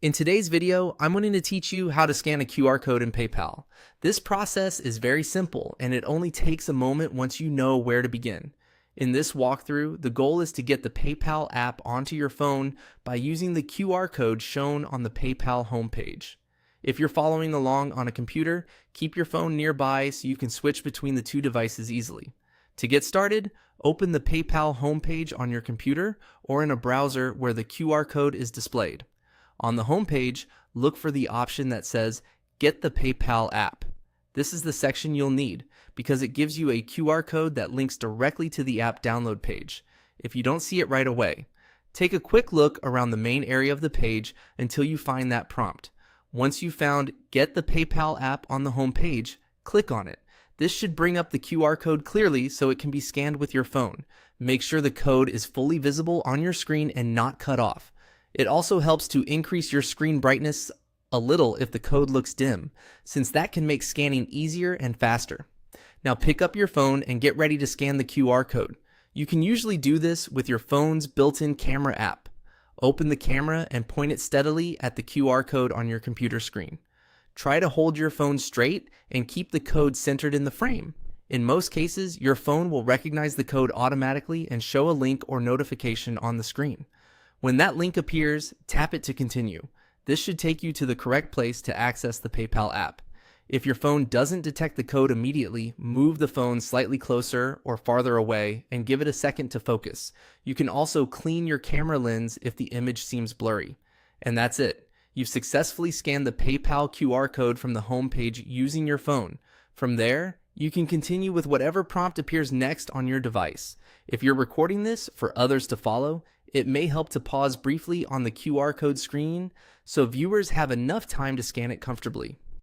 In today's video, I'm going to teach you how to scan a QR code in PayPal. This process is very simple and it only takes a moment once you know where to begin. In this walkthrough, the goal is to get the PayPal app onto your phone by using the QR code shown on the PayPal homepage. If you're following along on a computer, keep your phone nearby so you can switch between the two devices easily. To get started, open the PayPal homepage on your computer or in a browser where the QR code is displayed. On the home page, look for the option that says Get the PayPal app. This is the section you'll need because it gives you a QR code that links directly to the app download page. If you don't see it right away, take a quick look around the main area of the page until you find that prompt. Once you've found Get the PayPal app on the home page, click on it. This should bring up the QR code clearly so it can be scanned with your phone. Make sure the code is fully visible on your screen and not cut off. It also helps to increase your screen brightness a little if the code looks dim, since that can make scanning easier and faster. Now pick up your phone and get ready to scan the QR code. You can usually do this with your phone's built-in camera app. Open the camera and point it steadily at the QR code on your computer screen. Try to hold your phone straight and keep the code centered in the frame. In most cases, your phone will recognize the code automatically and show a link or notification on the screen. When that link appears, tap it to continue. This should take you to the correct place to access the PayPal app. If your phone doesn't detect the code immediately, move the phone slightly closer or farther away and give it a second to focus. You can also clean your camera lens if the image seems blurry. And that's it. You've successfully scanned the PayPal QR code from the home page using your phone. From there, you can continue with whatever prompt appears next on your device. If you're recording this for others to follow, it may help to pause briefly on the QR code screen so viewers have enough time to scan it comfortably.